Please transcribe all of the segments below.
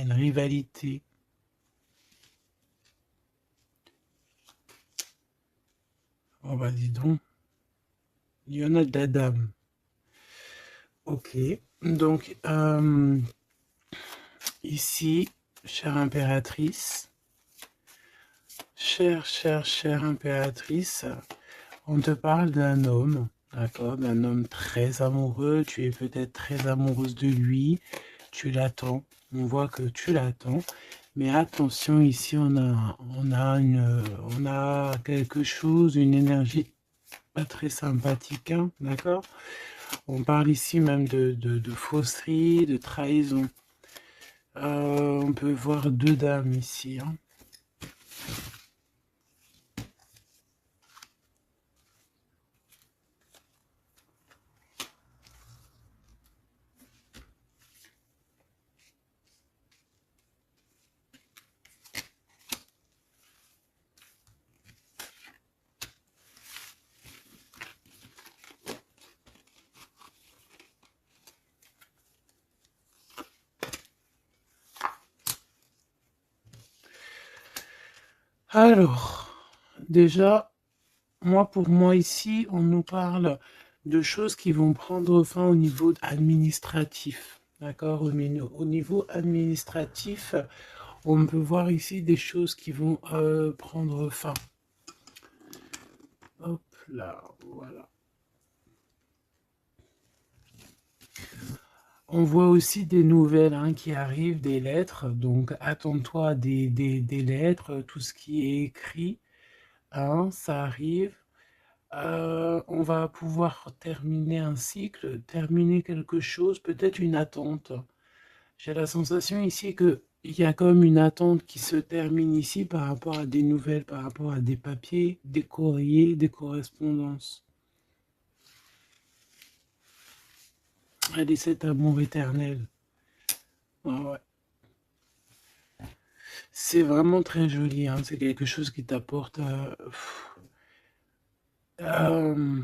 une rivalité. Oh bah dis donc, il y en a de la dame. Ok, donc ici, chère impératrice, chère impératrice, on te parle d'un homme, d'accord, d'un homme très amoureux, tu es peut-être très amoureuse de lui, tu l'attends, on voit que tu l'attends, mais attention, ici on a quelque chose, une énergie pas très sympathique, hein, d'accord? On parle ici même de fausserie, de trahison. On peut voir deux dames ici, hein. Alors, déjà, pour moi ici, on nous parle de choses qui vont prendre fin au niveau administratif. D'accord? Au niveau administratif, on peut voir ici des choses qui vont prendre fin. Hop là, voilà. On voit aussi des nouvelles, hein, qui arrivent, des lettres. Donc, attends-toi des lettres, tout ce qui est écrit, hein, ça arrive. On va pouvoir terminer un cycle, terminer quelque chose, peut-être une attente. J'ai la sensation ici que il y a comme une attente qui se termine ici par rapport à des nouvelles, par rapport à des papiers, des courriers, des correspondances. Allez, cet amour éternel. Ah ouais. C'est vraiment très joli, hein. C'est quelque chose qui t'apporte euh,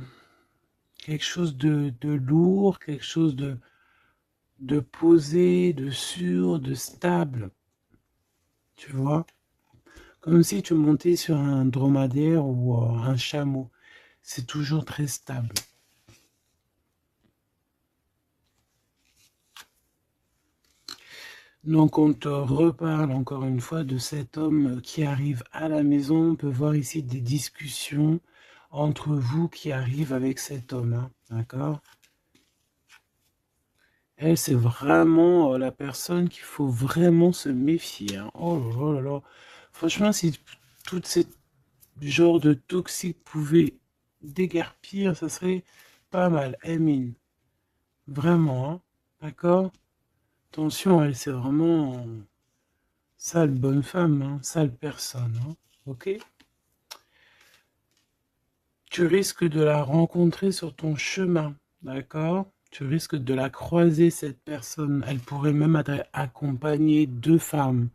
quelque chose de lourd, quelque chose de posé, de sûr, de stable. Tu vois? Comme si tu montais sur un dromadaire ou un chameau. C'est toujours très stable. Donc on te reparle encore une fois de cet homme qui arrive à la maison. On peut voir ici des discussions entre vous qui arrivent avec cet homme, hein, d'accord? Elle, c'est vraiment la personne qu'il faut vraiment se méfier, hein. Oh là là là là. Franchement, si tout ce genre de toxique pouvait déguerpir, ça serait pas mal. Emine, vraiment, hein, d'accord? Attention, elle, c'est vraiment sale bonne femme, hein, sale personne, hein, ok? Tu risques de la rencontrer sur ton chemin, d'accord? Tu risques de la croiser, cette personne. Elle pourrait même être accompagnée de femmes.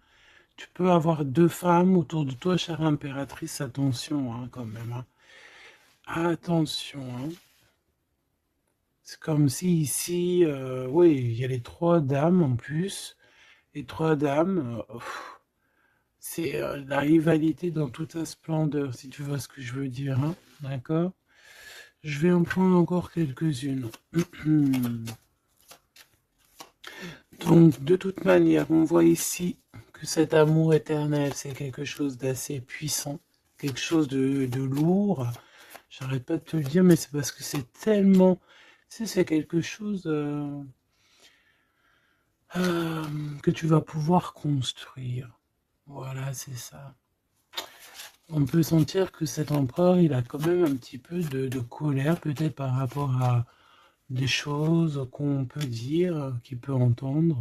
Tu peux avoir deux femmes autour de toi, chère impératrice. Attention, hein, quand même, hein. Attention, hein. C'est comme si ici, oui, il y a les trois dames en plus. Les trois dames, c'est la rivalité dans toute sa splendeur, si tu vois ce que je veux dire, hein. D'accord? Je vais en prendre encore quelques-unes. Donc, de toute manière, on voit ici que cet amour éternel, c'est quelque chose d'assez puissant, quelque chose de lourd. J'arrête pas de te le dire, mais c'est parce que c'est tellement... Tu sais, c'est quelque chose que tu vas pouvoir construire. Voilà, c'est ça. On peut sentir que cet empereur, il a quand même un petit peu de colère, peut-être par rapport à des choses qu'on peut dire, qu'il peut entendre.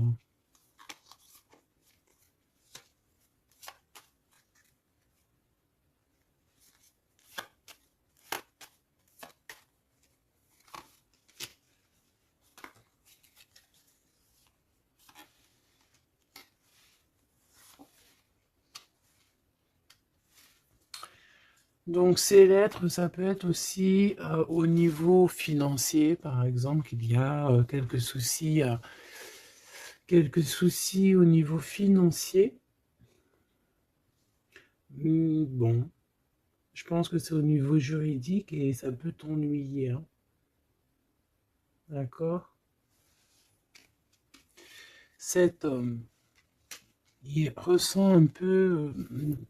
Donc ces lettres, ça peut être aussi au niveau financier, par exemple, qu'il y a quelques soucis quelques soucis au niveau financier. Bon, je pense que c'est au niveau juridique et ça peut t'ennuyer, hein. D'accord? Cet homme, il ressent un peu,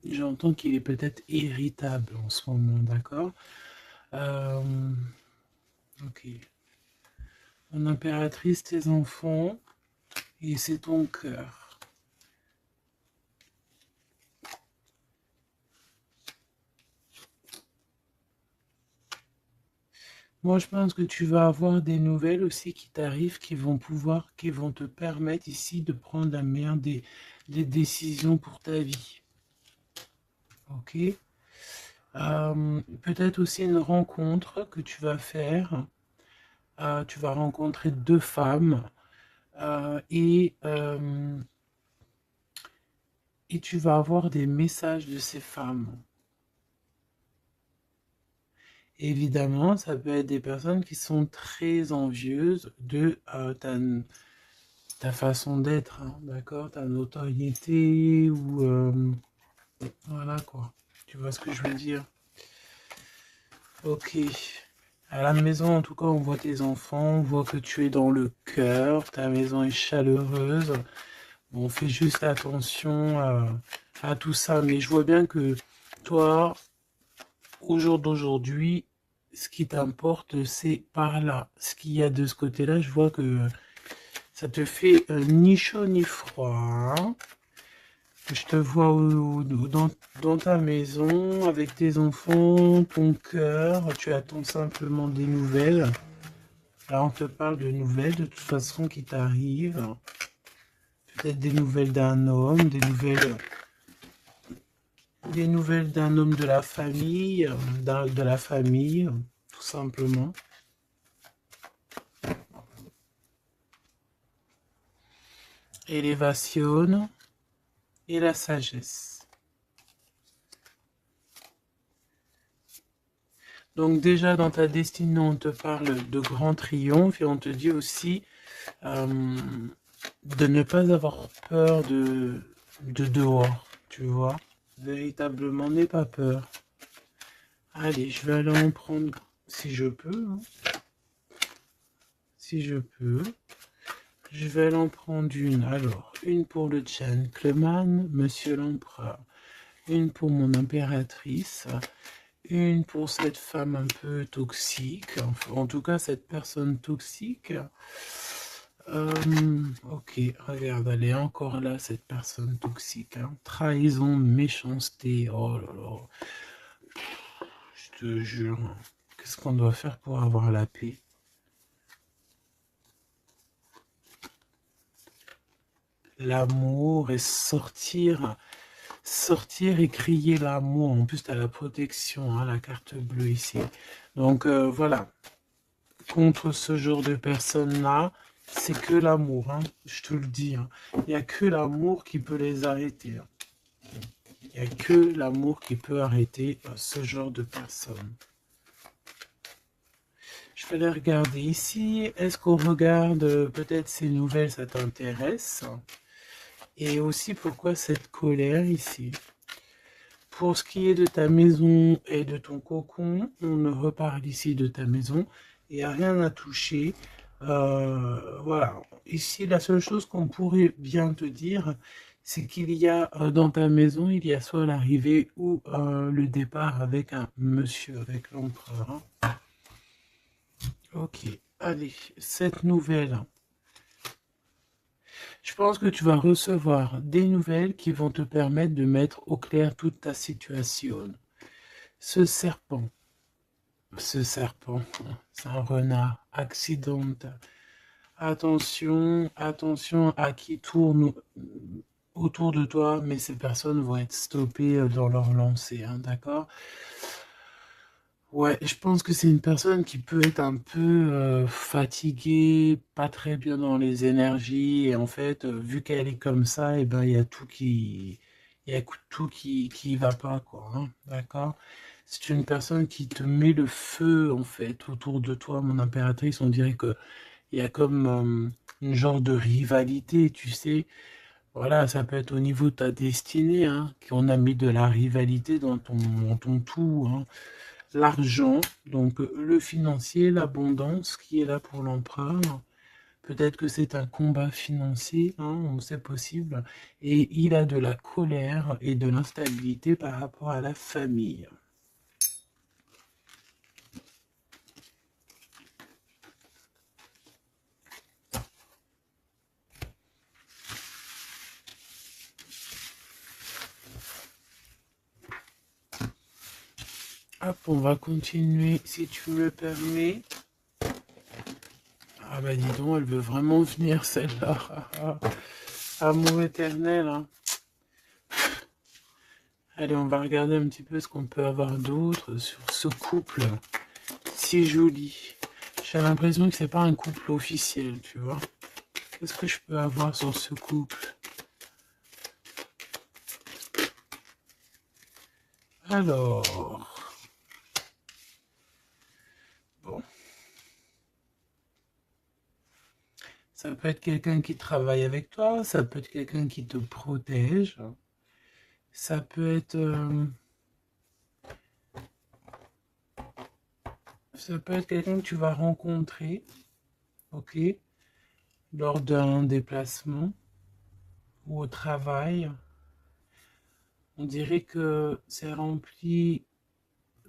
j'entends qu'il est peut-être irritable en ce moment, d'accord? Euh, ok. Mon impératrice, tes enfants, et c'est ton cœur. Moi, je pense que tu vas avoir des nouvelles aussi qui t'arrivent, qui vont te permettre ici de prendre la meilleure des décisions pour ta vie. Ok? Peut-être aussi une rencontre que tu vas faire. Tu vas rencontrer deux femmes et tu vas avoir des messages de ces femmes. Évidemment, ça peut être des personnes qui sont très envieuses de ta façon d'être, hein, d'accord? Ta notoriété ou... voilà quoi. Tu vois ce que je veux dire? Ok. À la maison, en tout cas, on voit tes enfants, on voit que tu es dans le cœur, ta maison est chaleureuse. Bon, fais juste attention à tout ça, mais je vois bien que toi, au jour d'aujourd'hui, ce qui t'importe, c'est par là. Ce qu'il y a de ce côté-là, je vois que ça te fait ni chaud ni froid, hein. Je te vois dans ta maison, avec tes enfants, ton cœur, tu attends simplement des nouvelles. Là, on te parle de nouvelles, de toute façon, qui t'arrivent. Peut-être des nouvelles d'un homme, des nouvelles d'un homme de la famille, de la famille, tout simplement. Élévation et la sagesse. Donc déjà dans ta destinée, on te parle de grand triomphe et on te dit aussi de ne pas avoir peur de dehors, tu vois. Véritablement, n'aie pas peur. Allez, je vais aller en prendre si je peux, hein. Si je peux. Je vais aller en prendre une. Alors, une pour le gentleman, monsieur l'empereur. Une pour mon impératrice. Une pour cette femme un peu toxique. Enfin, en tout cas, cette personne toxique. Ok, regarde, elle est encore là, cette personne toxique, hein. Trahison, méchanceté. Oh là là. Je te jure. Qu'est-ce qu'on doit faire pour avoir la paix? L'amour et sortir et crier l'amour. En plus, tu as la protection, hein, la carte bleue ici. Donc voilà, contre ce genre de personnes-là, c'est que l'amour, hein, je te le dis, hein. Il n'y a que l'amour qui peut les arrêter, hein. Il n'y a que l'amour qui peut arrêter ce genre de personnes. Je vais les regarder ici. Est-ce qu'on regarde peut-être ces nouvelles, ça t'intéresse? Et aussi, pourquoi cette colère ici? Pour ce qui est de ta maison et de ton cocon, on reparle ici de ta maison. Il n'y a rien à toucher. Voilà. Ici, la seule chose qu'on pourrait bien te dire, c'est qu'il y a dans ta maison, il y a soit l'arrivée ou le départ avec un monsieur, avec l'empereur, hein. Ok. Allez, cette nouvelle. Je pense que tu vas recevoir des nouvelles qui vont te permettre de mettre au clair toute ta situation. Ce serpent, ce serpent, c'est un renard accidentel. Attention, attention à qui tourne autour de toi, mais ces personnes vont être stoppées dans leur lancée, hein, d'accord? Ouais, je pense que c'est une personne qui peut être un peu fatiguée, pas très bien dans les énergies, et en fait, vu qu'elle est comme ça, et ben il y a il y a tout qui va pas, quoi, hein, d'accord? C'est une personne qui te met le feu, en fait, autour de toi, mon impératrice. On dirait que il y a comme une genre de rivalité, tu sais. Voilà, ça peut être au niveau de ta destinée, hein, qu'on a mis de la rivalité dans ton tout, hein. L'argent, donc le financier, l'abondance qui est là pour l'empereur. Peut-être que c'est un combat financier, hein, c'est possible. Et il a de la colère et de l'instabilité par rapport à la famille. Hop, on va continuer, si tu me le permets. Ah bah dis donc, elle veut vraiment venir celle-là. Amour éternel, hein. Allez, on va regarder un petit peu ce qu'on peut avoir d'autre sur ce couple si joli. J'ai l'impression que c'est pas un couple officiel, tu vois. Qu'est-ce que je peux avoir sur ce couple? Alors, bon, ça peut être quelqu'un qui travaille avec toi, ça peut être quelqu'un qui te protège, ça peut être, quelqu'un que tu vas rencontrer, ok, lors d'un déplacement ou au travail. On dirait que c'est rempli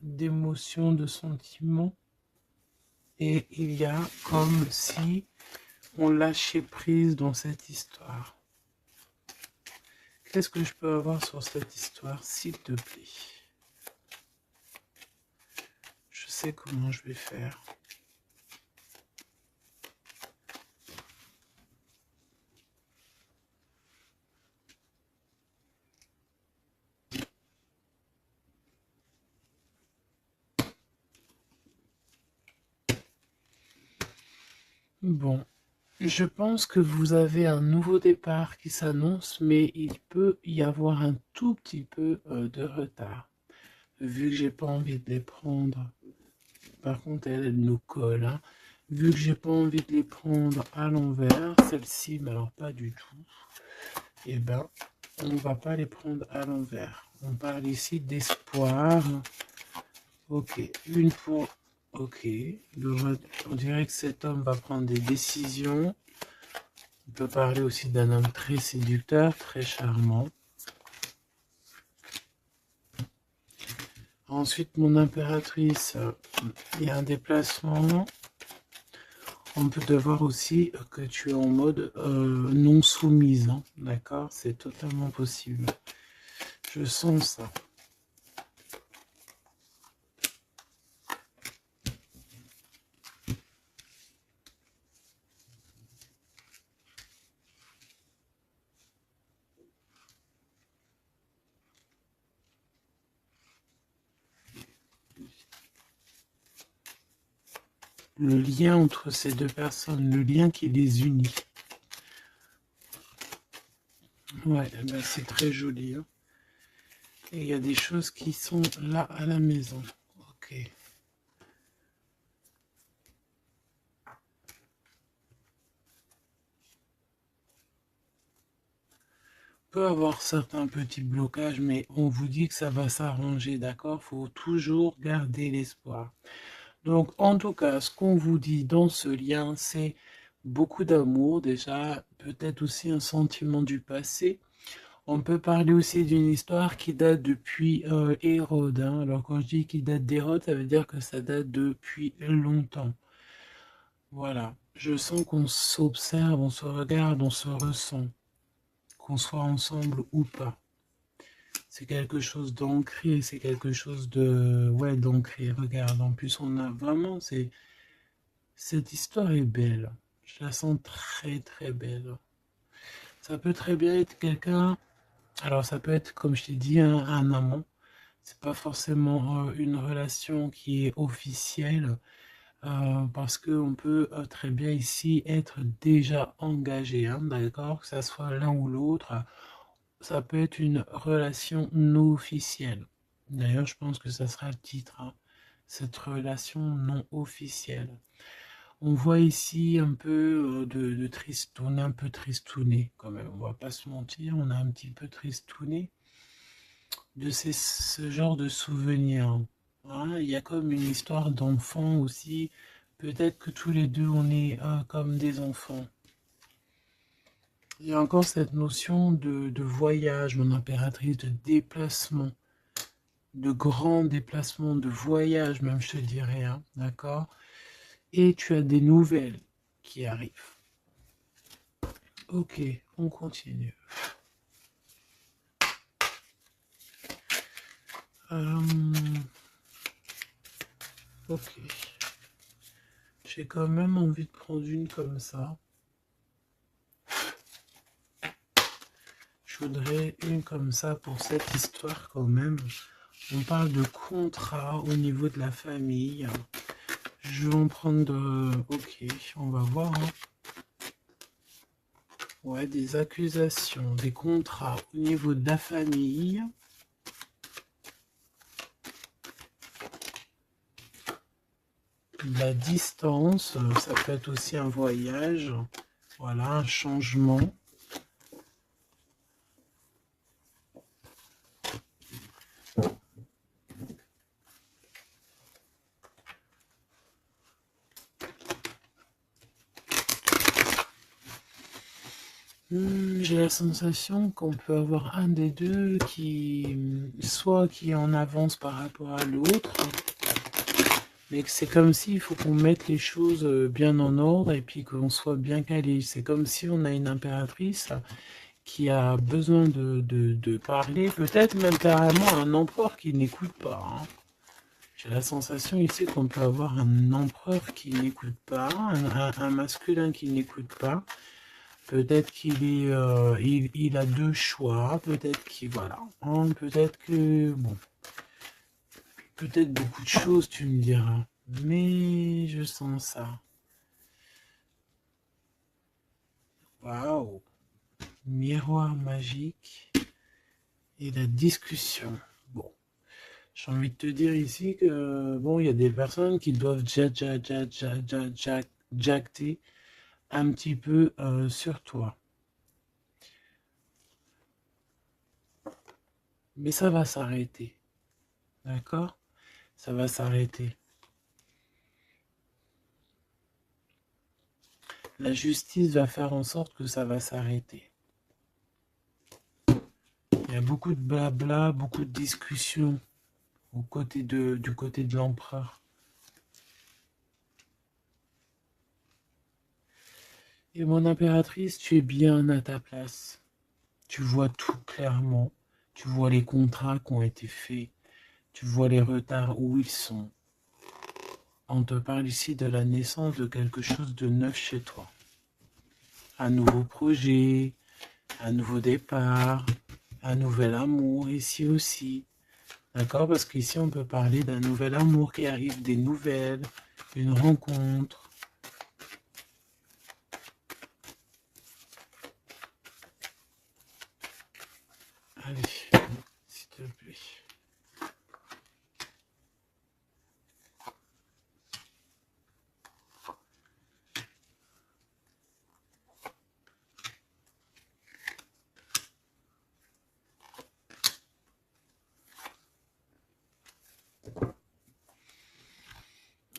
d'émotions, de sentiments, et il y a comme si on lâchait prise dans cette histoire. Qu'est-ce que je peux avoir sur cette histoire, s'il te plaît? Je sais comment je vais faire. Bon, je pense que vous avez un nouveau départ qui s'annonce, mais il peut y avoir un tout petit peu de retard. Vu que j'ai pas envie de les prendre, par contre elle nous colle, hein. Vu que j'ai pas envie de les prendre à l'envers, celle-ci, mais alors pas du tout, eh ben, on va pas les prendre à l'envers. On parle ici d'espoir. Ok, une pour... Ok, on dirait que cet homme va prendre des décisions. On peut parler aussi d'un homme très séducteur, très charmant. Ensuite, mon impératrice, il y a un déplacement. On peut te voir aussi que tu es en mode non soumise, hein, d'accord? C'est totalement possible. Je sens ça. Le lien entre ces deux personnes, le lien qui les unit. Ouais, ben c'est très joli, hein. Et il y a des choses qui sont là à la maison. Ok. On peut avoir certains petits blocages, mais on vous dit que ça va s'arranger, d'accord? Faut toujours garder l'espoir. Donc, en tout cas, ce qu'on vous dit dans ce lien, c'est beaucoup d'amour, déjà, peut-être aussi un sentiment du passé. On peut parler aussi d'une histoire qui date depuis Hérode, hein. Alors, quand je dis qu'il date d'Hérode, ça veut dire que ça date depuis longtemps. Voilà. Je sens qu'on s'observe, on se regarde, on se ressent, qu'on soit ensemble ou pas. C'est quelque chose d'ancré, c'est quelque chose de... Ouais, d'ancré. Regarde, en plus, on a vraiment... Cette histoire est belle. Je la sens très, très belle. Ça peut très bien être quelqu'un... Alors, ça peut être, comme je t'ai dit, un amant. C'est pas forcément une relation qui est officielle. Parce qu'on peut très bien ici être déjà engagé, hein, d'accord? Que ça soit l'un ou l'autre. Ça peut être une relation non officielle. D'ailleurs, je pense que ça sera le titre, hein, cette relation non officielle. On voit ici un peu de triste, on est un peu tristouné quand même, on va pas se mentir, on a un petit peu tristouné de ce genre de souvenirs. Hein. Il y a comme une histoire d'enfant aussi, peut-être que tous les deux on est comme des enfants. Il y a encore cette notion de voyage, mon impératrice, de déplacement, de grand déplacement, de voyage même je te dirais, hein, d'accord? Et tu as des nouvelles qui arrivent. Ok, on continue. Ok. J'ai quand même envie de prendre une comme ça. Je voudrais une comme ça pour cette histoire quand même. On parle de contrat au niveau de la famille. Je vais en prendre... Ok, on va voir. Hein. Ouais, des accusations, des contrats au niveau de la famille. La distance, ça peut être aussi un voyage. Voilà, un changement. J'ai la sensation qu'on peut avoir un des deux qui, soit qui est en avance par rapport à l'autre, mais que c'est comme s'il faut qu'on mette les choses bien en ordre et puis qu'on soit bien calé. C'est comme si on a une impératrice qui a besoin de parler, peut-être même carrément un empereur qui n'écoute pas. Hein. J'ai la sensation ici qu'on peut avoir un empereur qui n'écoute pas, un masculin qui n'écoute pas. Peut-être qu'il est, il a deux choix, peut-être qu'il, voilà, hein, peut-être que, bon, peut-être beaucoup de choses, tu me diras, mais je sens ça. Waouh, miroir magique et la discussion. Bon, j'ai envie de te dire ici que, bon, il y a des personnes qui doivent jacter un petit peu sur toi. Mais ça va s'arrêter, d'accord? Ça va s'arrêter. La justice va faire en sorte que ça va s'arrêter. Il y a beaucoup de blabla, beaucoup de discussions du côté de l'empereur. Et mon impératrice, tu es bien à ta place. Tu vois tout clairement. Tu vois les contrats qui ont été faits. Tu vois les retards où ils sont. On te parle ici de la naissance de quelque chose de neuf chez toi. Un nouveau projet, un nouveau départ, un nouvel amour ici aussi. D'accord? Parce qu'ici, on peut parler d'un nouvel amour qui arrive, des nouvelles, une rencontre. Allez, s'il te plaît.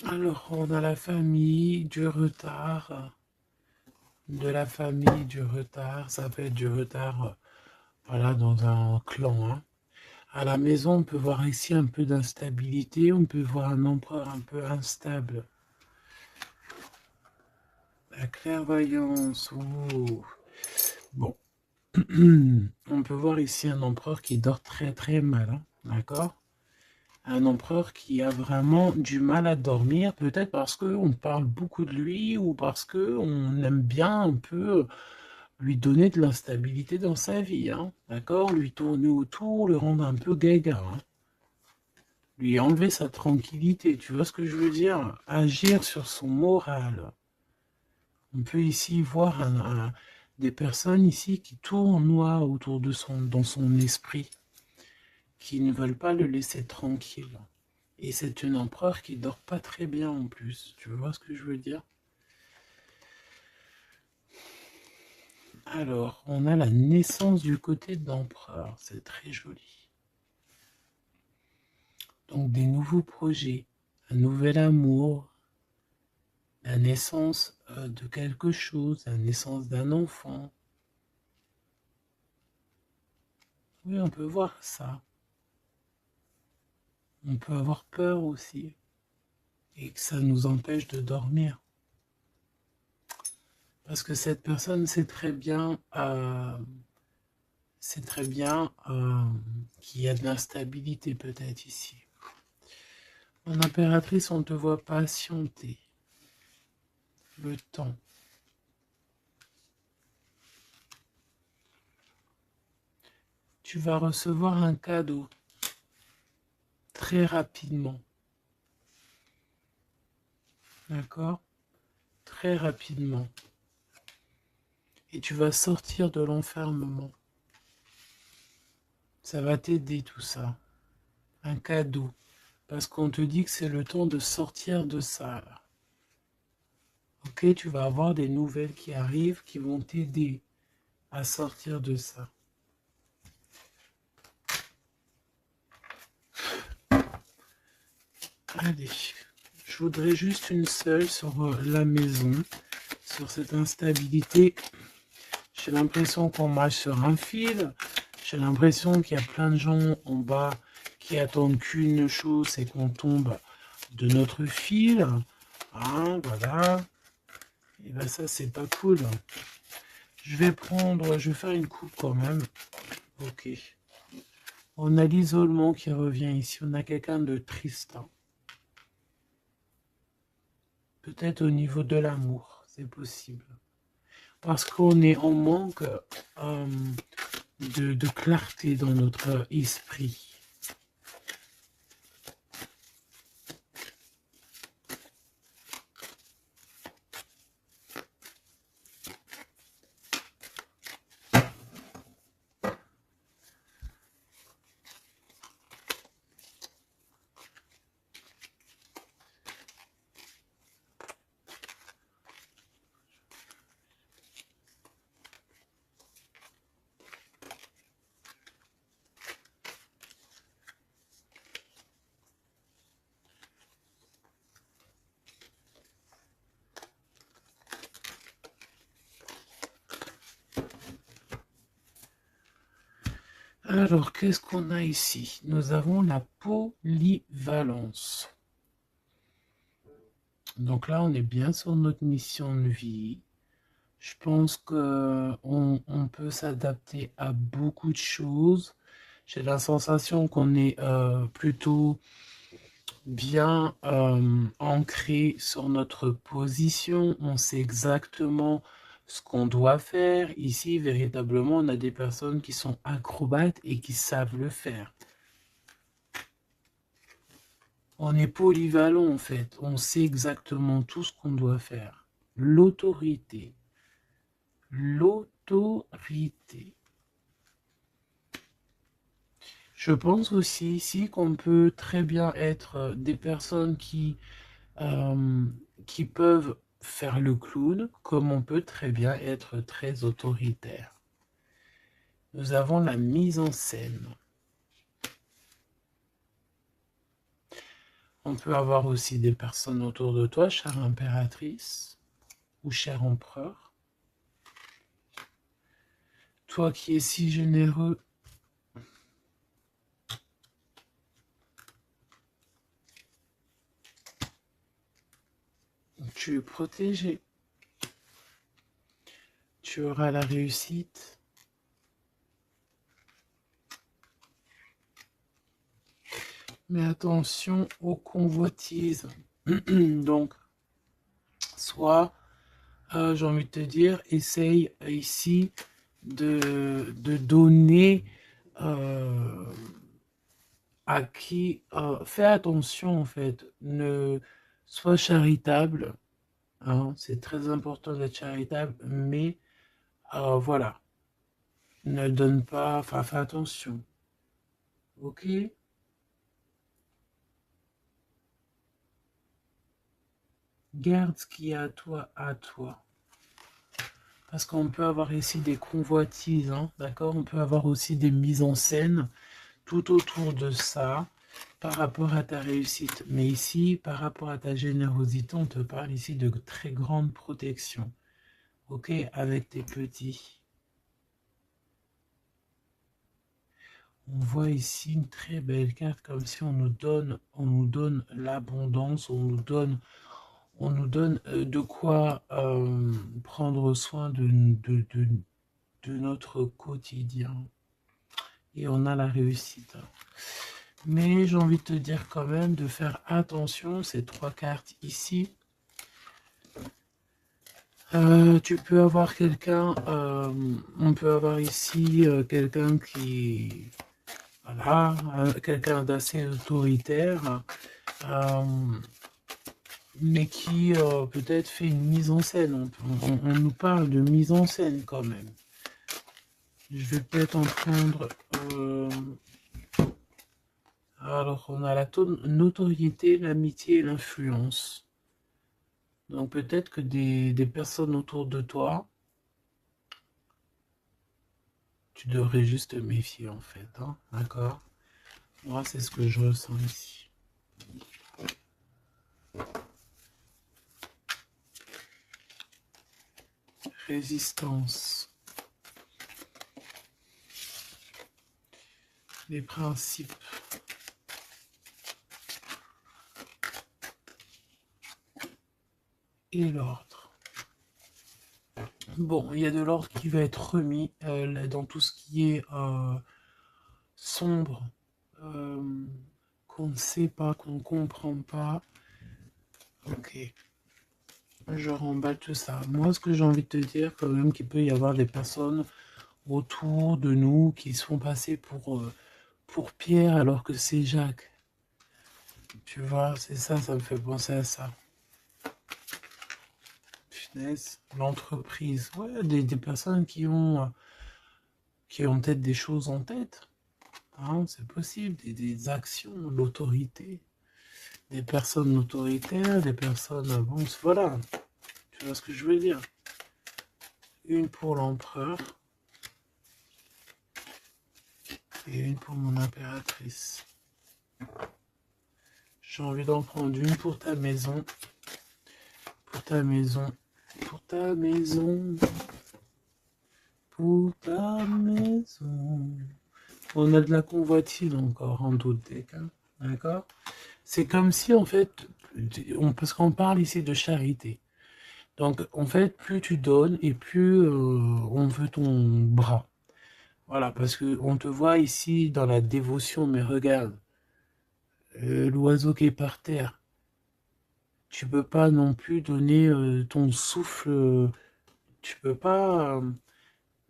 Alors, on a la famille, du retard, de la famille, du retard. Ça peut être du retard, voilà, dans un clan. Hein. À la maison, on peut voir ici un peu d'instabilité. On peut voir un empereur un peu instable. La clairvoyance. Ouh. Bon. On peut voir ici un empereur qui dort très très mal. Hein, d'accord? Un empereur qui a vraiment du mal à dormir, peut-être parce qu'on parle beaucoup de lui ou parce qu'on aime bien un peu lui donner de l'instabilité dans sa vie, hein, d'accord? Lui tourner autour, le rendre un peu gaga, hein. Lui enlever sa tranquillité, tu vois ce que je veux dire? Agir sur son moral. On peut ici voir des personnes ici qui tournoient autour de dans son esprit, qui ne veulent pas le laisser tranquille. Et c'est un empereur qui dort pas très bien en plus. Tu vois ce que je veux dire? Alors, on a la naissance du côté de l'empereur. C'est très joli. Donc, des nouveaux projets, un nouvel amour, la naissance de quelque chose, la naissance d'un enfant. Oui, on peut voir ça. On peut avoir peur aussi. Et que ça nous empêche de dormir. Parce que cette personne sait très bien qu'il y a de l'instabilité peut-être ici. En impératrice, on te voit patienter le temps. Tu vas recevoir un cadeau très rapidement. D'accord? Très rapidement. Et tu vas sortir de l'enfermement. Ça va t'aider tout ça. Un cadeau. Parce qu'on te dit que c'est le temps de sortir de ça. Ok, tu vas avoir des nouvelles qui arrivent qui vont t'aider à sortir de ça. Allez, je voudrais juste une seule sur la maison, sur cette instabilité. J'ai l'impression qu'on marche sur un fil. J'ai l'impression qu'il y a plein de gens en bas qui attendent qu'une chose, c'est qu'on tombe de notre fil. Hein, voilà. Et ben ça, c'est pas cool. Je vais faire une coupe quand même. Ok. On a l'isolement qui revient ici. On a quelqu'un de triste. Hein. Peut-être au niveau de l'amour, c'est possible. Parce qu'on est en manque de clarté dans notre esprit. Alors, qu'est-ce qu'on a ici? Nous avons la polyvalence. Donc là, on est bien sur notre mission de vie. Je pense qu'on peut s'adapter à beaucoup de choses. J'ai la sensation qu'on est plutôt bien ancré sur notre position. On sait exactement ce qu'on doit faire. Ici, véritablement, on a des personnes qui sont acrobates et qui savent le faire. On est polyvalent en fait. On sait exactement tout ce qu'on doit faire. L'autorité. L'autorité. Je pense aussi ici qu'on peut très bien être des personnes qui peuvent faire le clown, comme on peut très bien être très autoritaire. Nous avons la mise en scène. On peut avoir aussi des personnes autour de toi, chère impératrice ou cher empereur. Toi qui es si généreux, tu es protégé. Tu auras la réussite. Mais attention aux convoitises. Donc, soit, j'ai envie de te dire, essaye ici de donner à qui... fais attention en fait, ne sois charitable. Hein, c'est très important d'être charitable, mais voilà, ne donne pas, enfin fais attention. Ok? Garde ce qui est à toi, à toi. Parce qu'on peut avoir ici des convoitises, hein, d'accord? On peut avoir aussi des mises en scène tout autour de ça par rapport à ta réussite. Mais ici, par rapport à ta générosité, on te parle ici de très grande protection. Ok, avec tes petits. On voit ici une très belle carte, comme si on nous donne l'abondance, on nous donne de quoi prendre soin de notre quotidien. Et on a la réussite. Mais j'ai envie de te dire quand même de faire attention, ces trois cartes ici. Tu peux avoir quelqu'un, on peut avoir ici quelqu'un qui, voilà, quelqu'un d'assez autoritaire, euh, mais qui peut-être fait une mise en scène. On nous parle de mise en scène quand même. Je vais peut-être en prendre. Alors, on a la notoriété, l'amitié et l'influence. Donc, peut-être que des personnes autour de toi, tu devrais juste te méfier en fait. Hein, d'accord? Moi, c'est ce que je ressens ici. Résistance. Les principes. Et l'ordre. Bon, il y a de l'ordre qui va être remis dans tout ce qui est sombre, qu'on ne sait pas, qu'on ne comprend pas. Ok. Je remballe tout ça. Moi, ce que j'ai envie de te dire, quand même, qu'il peut y avoir des personnes autour de nous qui sont passées pour Pierre alors que c'est Jacques. Tu vois, c'est ça, ça me fait penser à ça. Finesse, l'entreprise. Ouais, des personnes qui ont peut-être des choses en tête. Hein, c'est possible, des actions, l'autorité. Des personnes autoritaires, des personnes... Bon, voilà. Tu vois ce que je veux dire? Une pour l'empereur. Et une pour mon impératrice. J'ai envie d'en prendre une pour ta maison. Pour ta maison. Pour ta maison. Pour ta maison. On a de la convoitise encore en d'autres des cas. D'accord? C'est comme si en fait, parce qu'on parle ici de charité. Donc en fait, plus tu donnes et plus on veut ton bras. Voilà, parce que on te voit ici dans la dévotion, mais regarde, l'oiseau qui est par terre. Tu peux pas non plus donner ton souffle. Tu peux pas.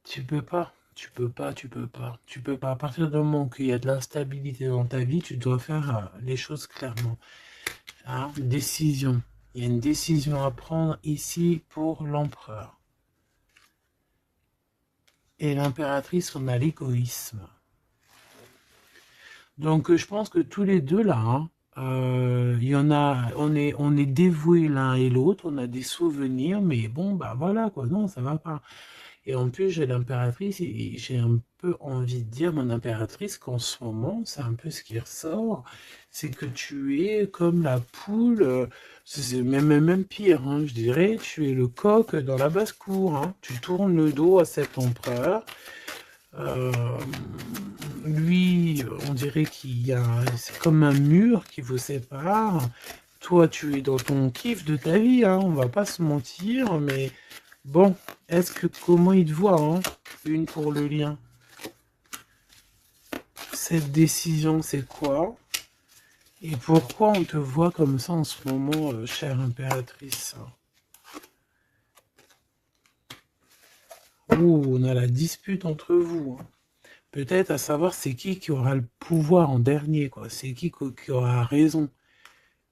Tu peux pas. Tu peux pas. Tu peux pas. Tu peux pas. À partir du moment qu'il y a de l'instabilité dans ta vie, tu dois faire les choses clairement. Hein, décision. Il y a une décision à prendre ici pour l'empereur. Et l'impératrice, on a l'égoïsme. Donc je pense que tous les deux là, hein, il y en a, on est dévoués l'un et l'autre, on a des souvenirs, mais bon, bah voilà quoi, non, ça va pas. Et en plus, j'ai l'impératrice, et j'ai un peu envie de dire, mon impératrice, qu'en ce moment, c'est un peu ce qui ressort, c'est que tu es comme la poule, c'est même pire, hein, je dirais, tu es le coq dans la basse-cour, hein, tu tournes le dos à cet empereur. Euh, Lui, on dirait qu'il y a, c'est comme un mur qui vous sépare. Toi, tu es dans ton kiff de ta vie, hein, on va pas se mentir, mais bon, comment il te voit, hein, une pour le lien. Cette décision, c'est quoi? Et pourquoi on te voit comme ça en ce moment, chère impératrice? Ouh, on a la dispute entre vous, hein. Peut-être à savoir c'est qui aura le pouvoir en dernier, quoi. C'est qui aura raison.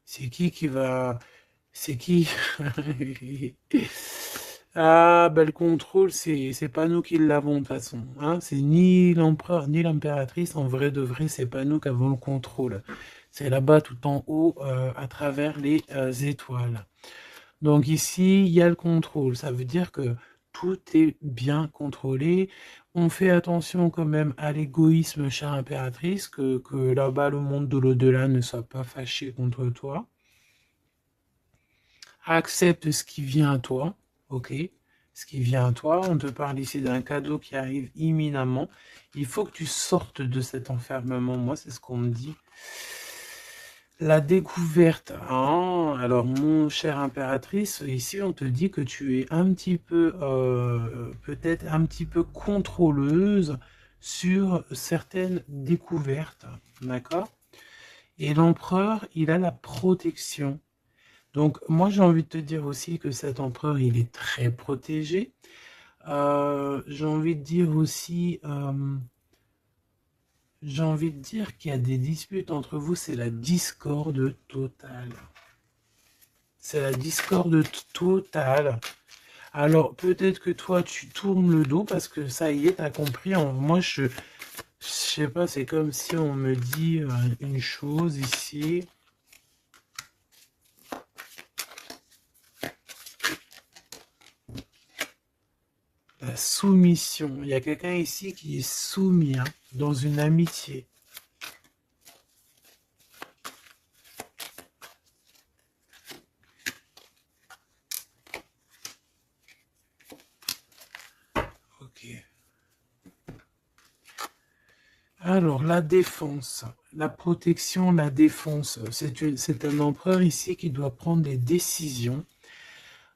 C'est qui va... C'est qui? Ah, ben le contrôle, c'est pas nous qui l'avons de toute façon. Hein. C'est ni l'empereur ni l'impératrice. En vrai de vrai, c'est pas nous qui avons le contrôle. C'est là-bas tout en haut, à travers les étoiles. Donc ici, il y a le contrôle. Ça veut dire que tout est bien contrôlé. On fait attention quand même à l'égoïsme, chère impératrice, que là-bas, le monde de l'au-delà ne soit pas fâché contre toi. Accepte ce qui vient à toi, ok? Ce qui vient à toi, on te parle ici d'un cadeau qui arrive imminemment. Il faut que tu sortes de cet enfermement, moi c'est ce qu'on me dit. La découverte, hein. Alors mon cher impératrice, ici on te dit que tu es un petit peu, peut-être un petit peu contrôleuse sur certaines découvertes, d'accord? Et l'empereur, il a la protection. Donc moi j'ai envie de te dire aussi que cet empereur, il est très protégé. J'ai envie de dire aussi, j'ai envie de dire qu'il y a des disputes entre vous, c'est la discorde totale. C'est la discorde totale. Alors, peut-être que toi, tu tournes le dos parce que ça y est, t'as compris. Moi, je sais pas, c'est comme si on me dit une chose ici. La soumission. Il y a quelqu'un ici qui est soumis, hein, dans une amitié. Ok. Alors, la défense, la protection, la défense. C'est un empereur ici qui doit prendre des décisions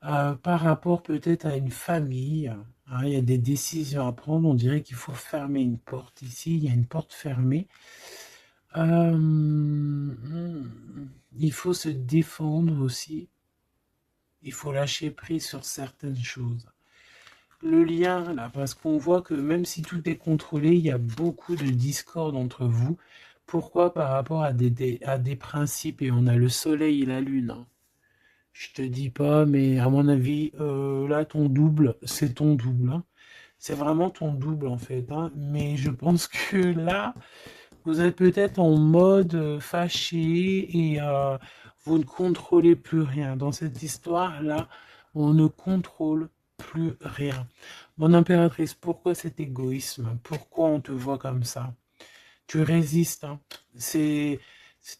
par rapport peut-être à une famille. Hein, il y a des décisions à prendre. On dirait qu'il faut fermer une porte ici. Il y a une porte fermée. Il faut se défendre aussi. Il faut lâcher prise sur certaines choses. Le lien, là, parce qu'on voit que même si tout est contrôlé, il y a beaucoup de discorde entre vous. Pourquoi? Par rapport à des principes, et on a le soleil et la lune. Hein. Je te dis pas, mais à mon avis, là, ton double, c'est ton double. Hein. C'est vraiment ton double, en fait. Hein. Mais je pense que là, vous êtes peut-être en mode fâché et vous ne contrôlez plus rien. Dans cette histoire-là, on ne contrôle plus rien. Mon impératrice, pourquoi cet égoïsme? Pourquoi on te voit comme ça? Tu résistes. Hein. C'est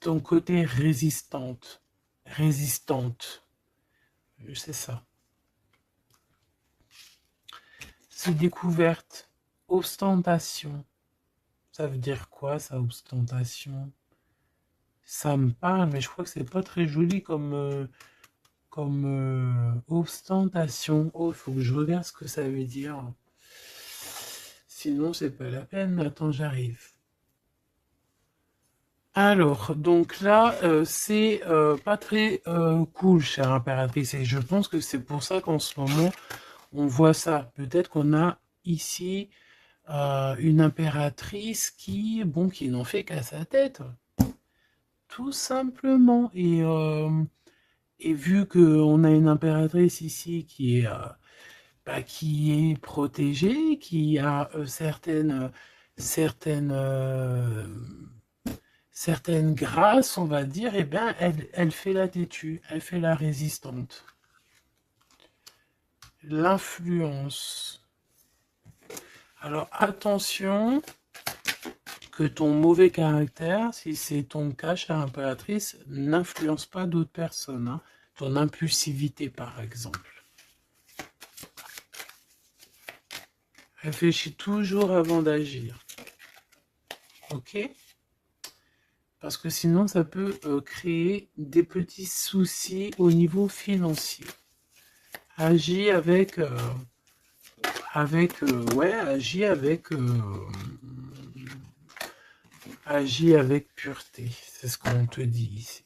ton côté résistante. Résistante. C'est ça. C'est découverte. Ostentation. Ça veut dire quoi, ça, ostentation? Ça me parle, mais je crois que c'est pas très joli comme, ostentation. Oh, il faut que je regarde ce que ça veut dire. Sinon, c'est pas la peine. Attends, j'arrive. Alors, donc là, c'est pas très cool, chère impératrice. Et je pense que c'est pour ça qu'en ce moment, on voit ça. Peut-être qu'on a ici une impératrice qui n'en fait qu'à sa tête. Tout simplement. Et vu qu'on a une impératrice ici qui est protégée, qui a certaines, certaines grâces, on va dire, eh bien, elle fait la têtue, elle fait la résistante. L'influence. Alors, attention que ton mauvais caractère, si c'est ton cas, chère impératrice, n'influence pas d'autres personnes. Hein. Ton impulsivité, par exemple. Réfléchis toujours avant d'agir. Ok? Parce que sinon, ça peut créer des petits soucis au niveau financier. Agis agis avec pureté. C'est ce qu'on te dit ici.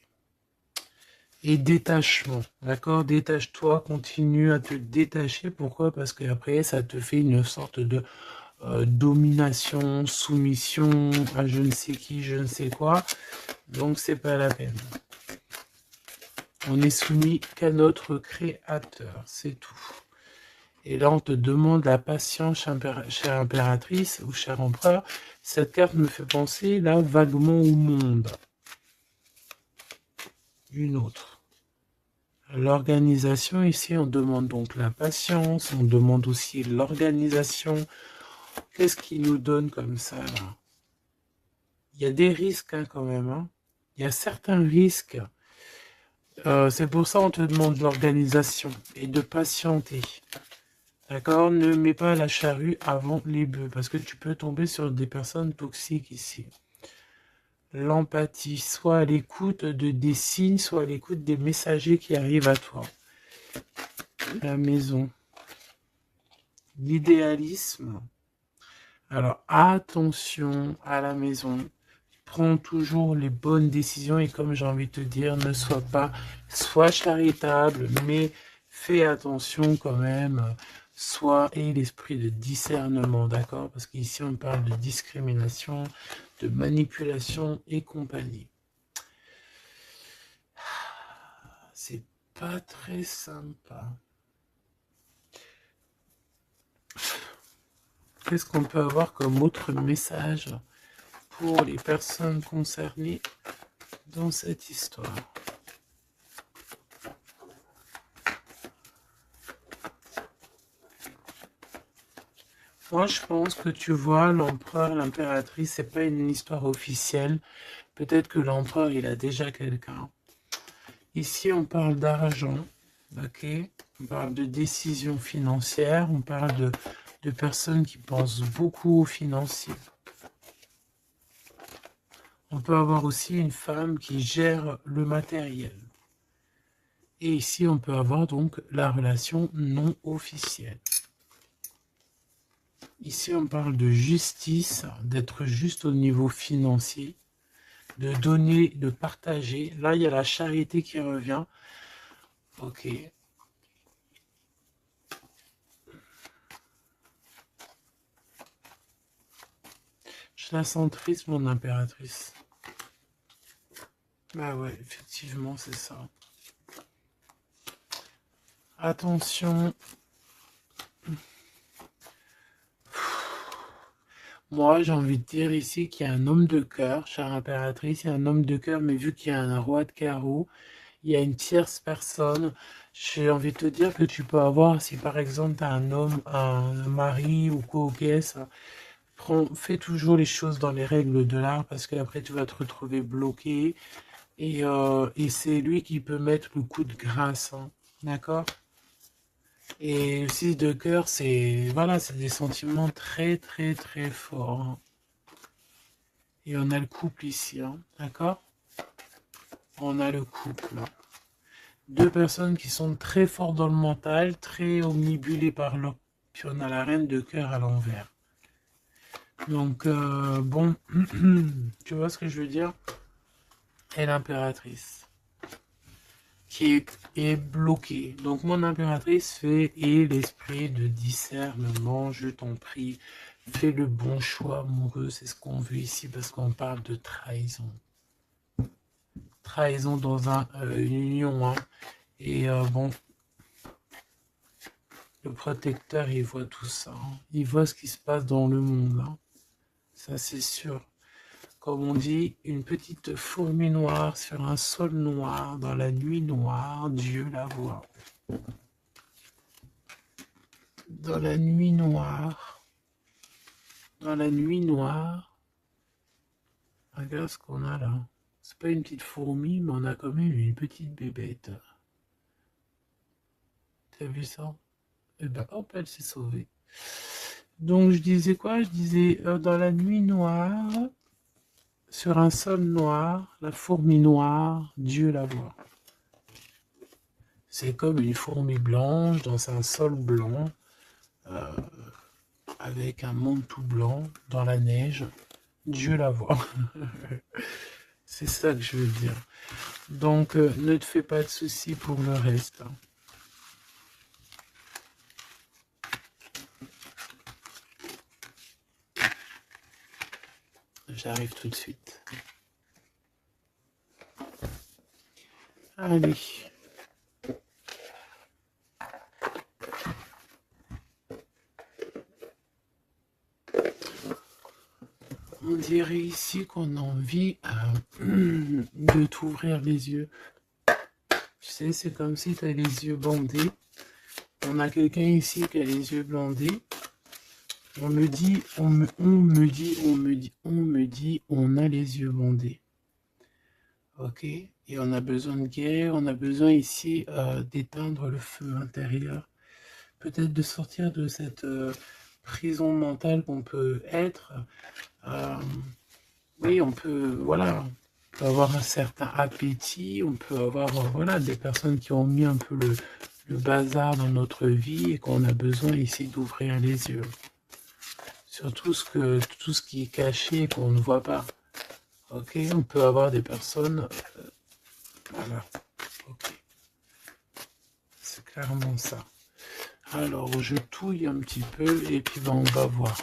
Et détachement, d'accord? Détache-toi, continue à te détacher. Pourquoi? Parce qu'après, ça te fait une sorte de domination, soumission à je ne sais qui, je ne sais quoi. Donc, c'est pas la peine. On est soumis qu'à notre créateur, c'est tout. Et là, on te demande la patience, chère impératrice ou cher empereur. Cette carte me fait penser, là, vaguement au monde. Une autre. L'organisation, ici, on demande donc la patience, on demande aussi l'organisation. Qu'est-ce qui nous donne comme ça, là? Il y a des risques, hein, quand même, hein. Il y a certains risques. C'est pour ça qu'on te demande l'organisation et de patienter. D'accord? Ne mets pas la charrue avant les bœufs, parce que tu peux tomber sur des personnes toxiques ici. L'empathie, soit à l'écoute des signes, soit à l'écoute des messagers qui arrivent à toi. La maison. L'idéalisme. Alors, attention à la maison. Prends toujours les bonnes décisions et comme j'ai envie de te dire, ne sois charitable, mais fais attention quand même. Et l'esprit de discernement, d'accord? Parce qu'ici, on parle de discrimination, de manipulation et compagnie. C'est pas très sympa. Qu'est-ce qu'on peut avoir comme autre message pour les personnes concernées dans cette histoire? Moi, je pense que tu vois, l'empereur, l'impératrice, c'est pas une histoire officielle. Peut-être que l'empereur, il a déjà quelqu'un. Ici, on parle d'argent, ok? On parle de décisions financières, on parle de personnes qui pensent beaucoup aux financiers. On peut avoir aussi une femme qui gère le matériel. Et ici, on peut avoir donc la relation non officielle. Ici, on parle de justice, d'être juste au niveau financier, de donner, de partager. Là, il y a la charité qui revient. Ok. Je la sens triste, mon impératrice. Bah ouais, effectivement, c'est ça. Attention. Moi, j'ai envie de dire ici qu'il y a un homme de cœur, chère impératrice, il y a un homme de cœur, mais vu qu'il y a un roi de carreau, il y a une tierce personne. J'ai envie de te dire que tu peux avoir, si par exemple tu as un homme, un mari ou quoi, ok, ça, fais toujours les choses dans les règles de l'art parce qu'après tu vas te retrouver bloqué et c'est lui qui peut mettre le coup de grâce, hein, d'accord? Et aussi de cœur, c'est voilà, c'est des sentiments très très très forts, hein. Et on a le couple ici, hein, d'accord? On a le couple. Deux personnes qui sont très fortes dans le mental, très omnibulées par l'autre. Puis on a la reine de cœur à l'envers. Donc, bon, tu vois ce que je veux dire? Et l'impératrice qui est bloquée. Donc, mon impératrice fait et l'esprit de discernement, je t'en prie, fais le bon choix amoureux, c'est ce qu'on veut ici parce qu'on parle de trahison. Trahison dans une union, hein. Et bon, le protecteur, il voit tout ça, hein. Il voit ce qui se passe dans le monde, hein. Ça, c'est sûr. Comme on dit, une petite fourmi noire sur un sol noir, dans la nuit noire, Dieu la voit. Dans la nuit noire, regarde ce qu'on a là. C'est pas une petite fourmi, mais on a quand même une petite bébête. T'as vu ça? Et ben hop, elle s'est sauvée. Donc je disais quoi? Je disais dans la nuit noire, sur un sol noir, la fourmi noire, Dieu la voit. C'est comme une fourmi blanche dans un sol blanc, avec un manteau blanc dans la neige. Dieu la voit. C'est ça que je veux dire. Donc ne te fais pas de soucis pour le reste, hein. J'arrive tout de suite. Allez. On dirait ici qu'on a envie de t'ouvrir les yeux. Tu sais, c'est comme si tu as les yeux bandés. On a quelqu'un ici qui a les yeux bandés. On me dit, on me dit, on a les yeux bandés. Ok? Et on a besoin de guérir, on a besoin ici d'éteindre le feu intérieur. Peut-être de sortir de cette prison mentale qu'on peut être. Euh, oui, on peut, voilà, on peut avoir un certain appétit, on peut avoir, voilà, des personnes qui ont mis un peu le bazar dans notre vie et qu'on a besoin ici d'ouvrir les yeux sur tout ce qui est caché et qu'on ne voit pas. Ok, on peut avoir des personnes, voilà, ok, c'est clairement ça. Alors, je touille un petit peu et puis ben, on va voir.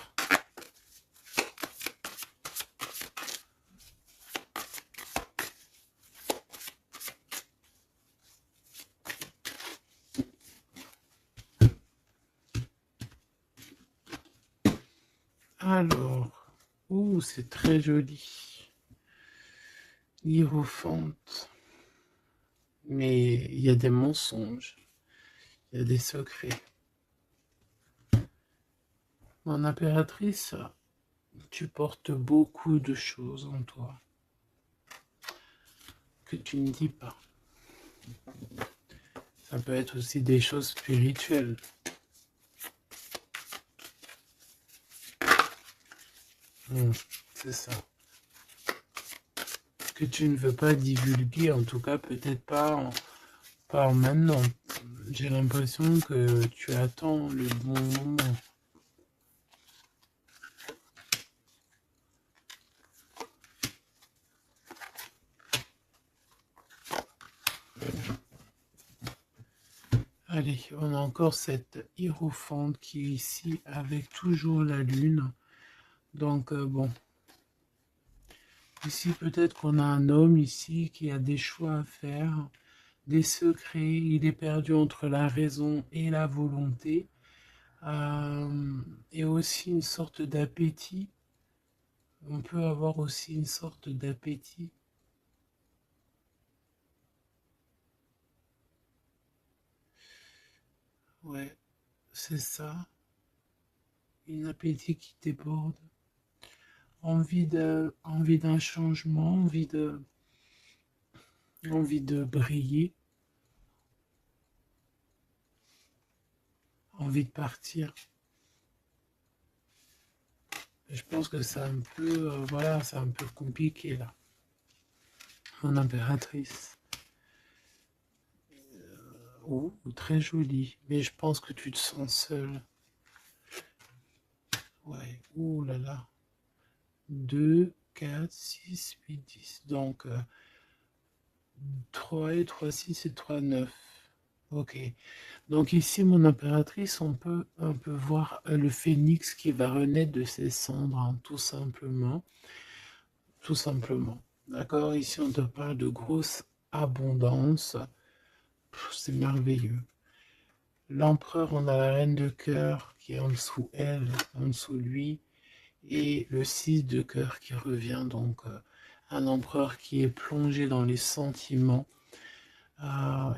Alors, ouh, c'est très joli. Hiérophante. Mais il y a des mensonges, il y a des secrets. Mon impératrice, tu portes beaucoup de choses en toi que tu ne dis pas. Ça peut être aussi des choses spirituelles. C'est ça. Que tu ne veux pas divulguer, en tout cas peut-être pas maintenant. J'ai l'impression que tu attends le bon moment. Allez, on a encore cette hiérophante qui est ici avec toujours la lune. Donc bon, ici peut-être qu'on a un homme ici qui a des choix à faire, des secrets, il est perdu entre la raison et la volonté, et aussi une sorte d'appétit. On peut avoir aussi une sorte d'appétit. Ouais, c'est ça. Un appétit qui déborde. Envie d'un changement, envie de briller, envie de partir. Je pense que c'est un peu, voilà, c'est un peu compliqué là. Mon impératrice. Oh, très jolie. Mais je pense que tu te sens seule. Ouais, ouh là là. 2, 4, 6, 8, 10. Donc, 3 et 3, 6 et 3, 9. Ok. Donc ici, mon impératrice, on peut voir le phénix qui va renaître de ses cendres, hein, tout simplement. Tout simplement. D'accord? Ici, on te parle de grosse abondance. C'est merveilleux. L'empereur, on a la reine de cœur qui est en dessous elle, en dessous lui, et le 6 de cœur qui revient, donc un empereur qui est plongé dans les sentiments.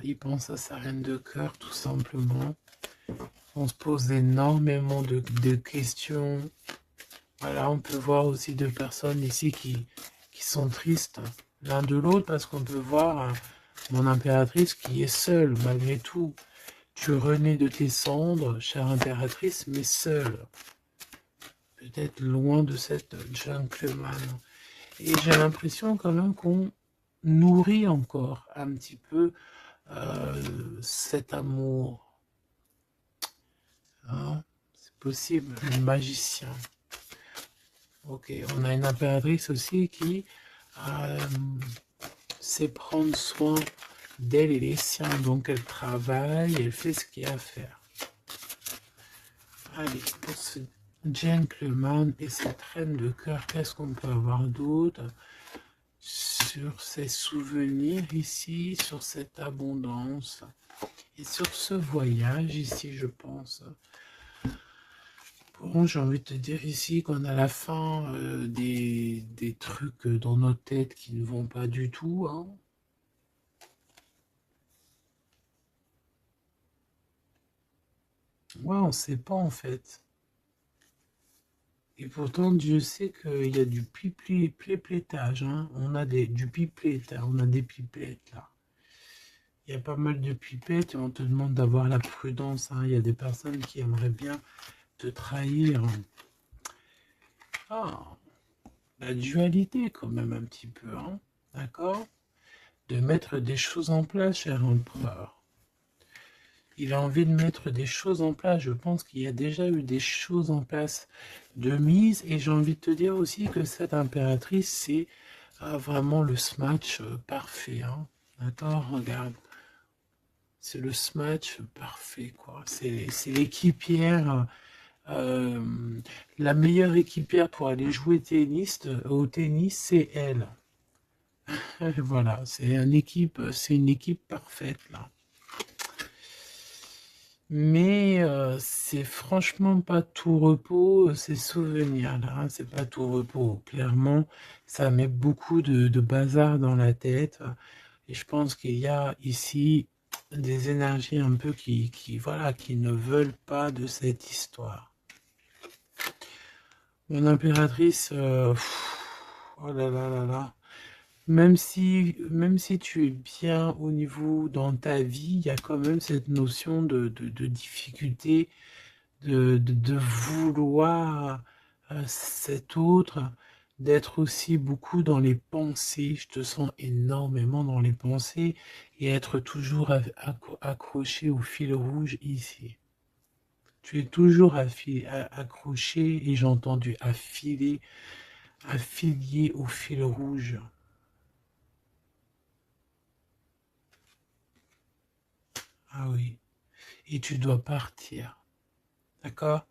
Il pense à sa reine de cœur, tout simplement. On se pose énormément de questions. Voilà, on peut voir aussi deux personnes ici qui sont tristes l'un de l'autre parce qu'on peut voir mon impératrice qui est seule malgré tout. Tu renais de tes cendres, chère impératrice, mais seule. Peut-être loin de cette gentleman. Et j'ai l'impression quand même qu'on nourrit encore un petit peu cet amour. Hein, c'est possible, le magicien. Ok, on a une impératrice aussi qui sait prendre soin d'elle et les siens. Donc elle travaille, elle fait ce qu'il y a à faire. Allez, pour ce gentleman et cette reine de cœur, qu'est-ce qu'on peut avoir d'autre sur ces souvenirs ici, sur cette abondance et sur ce voyage ici, je pense. Bon, j'ai envie de te dire ici qu'on a la fin des trucs dans nos têtes qui ne vont pas du tout. Hein. Ouais, on sait pas en fait. Et pourtant, Dieu sait qu'il y a du piplettage, hein. On a du pipelette, hein. On a des pipettes là. Il y a pas mal de pipettes et on te demande d'avoir la prudence, hein. Il y a des personnes qui aimeraient bien te trahir. Ah, la dualité quand même un petit peu, hein. D'accord? De mettre des choses en place, cher empereur. Il a envie de mettre des choses en place. Je pense qu'il y a déjà eu des choses en place de mise. Et j'ai envie de te dire aussi que cette impératrice, c'est vraiment le smash parfait, hein. D'accord? Regarde. C'est le smash parfait, quoi. C'est l'équipière, la meilleure équipière pour aller jouer au tennis, c'est elle. Voilà, c'est une équipe parfaite, là. Mais c'est franchement pas tout repos, ces souvenirs-là, hein, c'est pas tout repos. Clairement, ça met beaucoup de bazar dans la tête. Et je pense qu'il y a ici des énergies un peu voilà, qui ne veulent pas de cette histoire. Mon impératrice, oh là là là là. Même si tu es bien au niveau dans ta vie, il y a quand même cette notion de difficulté, de vouloir cet autre, d'être aussi beaucoup dans les pensées. Je te sens énormément dans les pensées et être toujours accroché au fil rouge ici. Tu es toujours accroché et j'ai entendu affilié au fil rouge. Ah oui. Et tu dois partir. D'accord?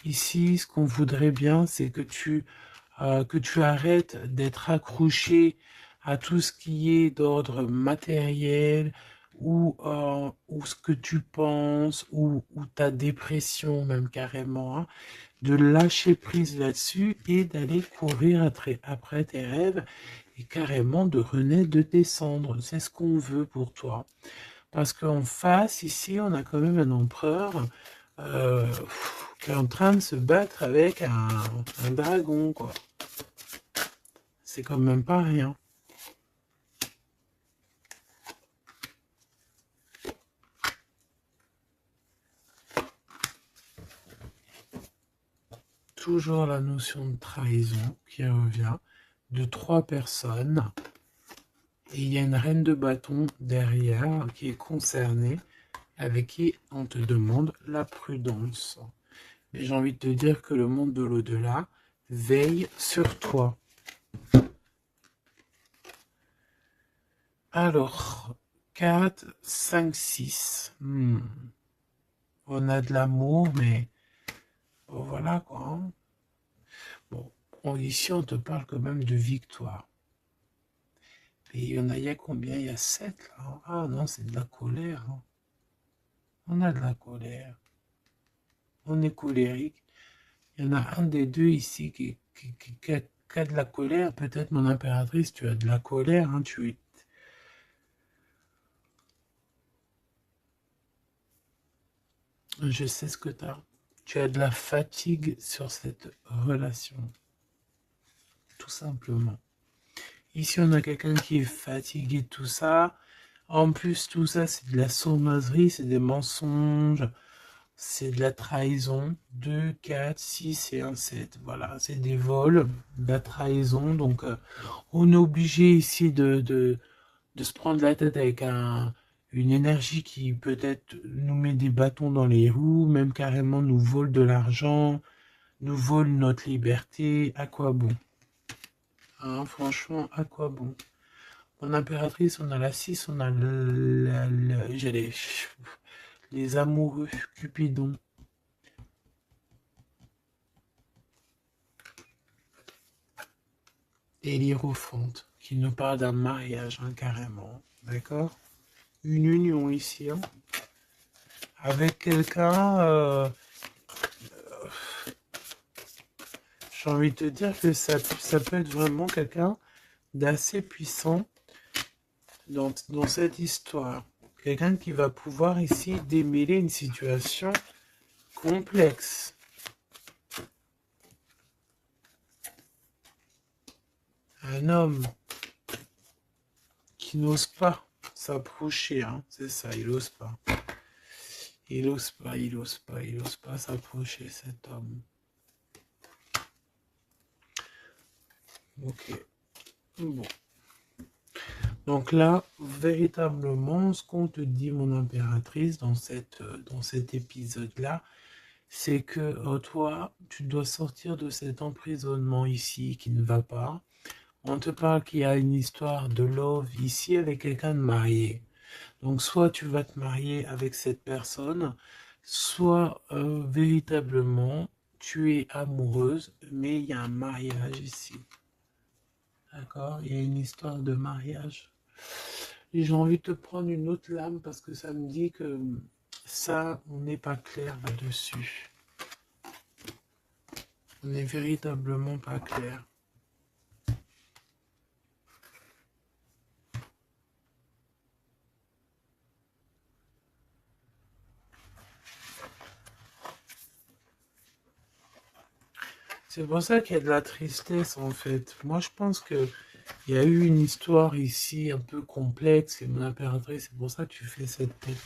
Ici, ce qu'on voudrait bien, c'est que tu arrêtes d'être accroché à tout ce qui est d'ordre matériel ou ce que tu penses ou ta dépression même carrément, hein, de lâcher prise là-dessus et d'aller courir après tes rêves et carrément de renaître de tes cendres. C'est ce qu'on veut pour toi. Parce qu'en face, ici, on a quand même un empereur euh, qui est en train de se battre avec un dragon, quoi. C'est quand même pas rien. Toujours la notion de trahison qui revient de 3 personnes. Et il y a une reine de bâton derrière qui est concernée, avec qui on te demande la prudence. Et j'ai envie de te dire que le monde de l'au-delà veille sur toi. Alors, 4, 5, 6. On a de l'amour, mais bon, voilà quoi, hein. Bon, ici, on te parle quand même de victoire. Et il y a combien? Il y a 7 là, hein. Ah non, c'est de la colère, hein. On a de la colère. On est colérique. Il y en a un des deux ici qui a de la colère. Peut-être, mon impératrice, tu as de la colère, hein. Je sais ce que tu as. Tu as de la fatigue sur cette relation. Tout simplement. Ici, on a quelqu'un qui est fatigué de tout ça. En plus, tout ça, c'est de la sournoiserie, c'est des mensonges, c'est de la trahison. 2, 4, 6 et un 7. Voilà, c'est des vols, de la trahison. Donc, on est obligé ici de se prendre la tête avec une énergie qui peut-être nous met des bâtons dans les roues, même carrément nous vole de l'argent, nous vole notre liberté. À quoi bon? Hein, franchement, à quoi bon? En impératrice, on a la 6, on a les amoureux, Cupidon. Et l'Hiérophante, qui nous parle d'un mariage, hein, carrément. D'accord? Une union ici, hein, avec quelqu'un. J'ai envie de te dire que ça peut être vraiment quelqu'un d'assez puissant dans cette histoire. Quelqu'un qui va pouvoir ici démêler une situation complexe. Un homme qui n'ose pas s'approcher, hein, c'est ça, il n'ose pas. Il n'ose pas, il n'ose pas, il n'ose pas s'approcher, cet homme. Ok. Bon. Donc là, véritablement, ce qu'on te dit, mon impératrice, dans cet épisode-là, c'est que toi, tu dois sortir de cet emprisonnement ici qui ne va pas. On te parle qu'il y a une histoire de love ici avec quelqu'un de marié. Donc soit tu vas te marier avec cette personne, soit véritablement tu es amoureuse, mais il y a un mariage ici. D'accord? Il y a une histoire de mariage. Et j'ai envie de te prendre une autre lame parce que ça me dit que ça, on n'est pas clair là-dessus. On n'est véritablement pas clair. C'est pour ça qu'il y a de la tristesse en fait. Moi je pense que il y a eu une histoire ici un peu complexe et mon impératrice, c'est pour ça que tu fais cette tête.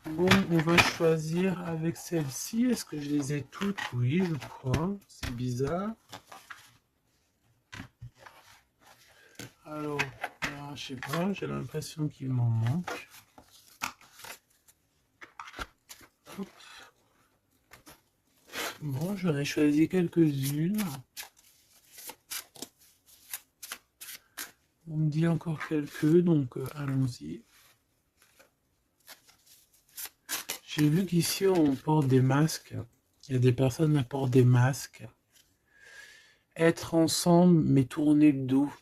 Bon, on va choisir avec celle-ci. Est-ce que je les ai toutes? Oui, je crois. C'est bizarre. Alors, je sais pas, j'ai l'impression qu'il m'en manque. Hop. Bon, j'en ai choisi quelques-unes. On me dit encore quelques, donc allons-y. J'ai vu qu'ici on porte des masques. Il y a des personnes qui portent des masques. Être ensemble, mais tourner le dos.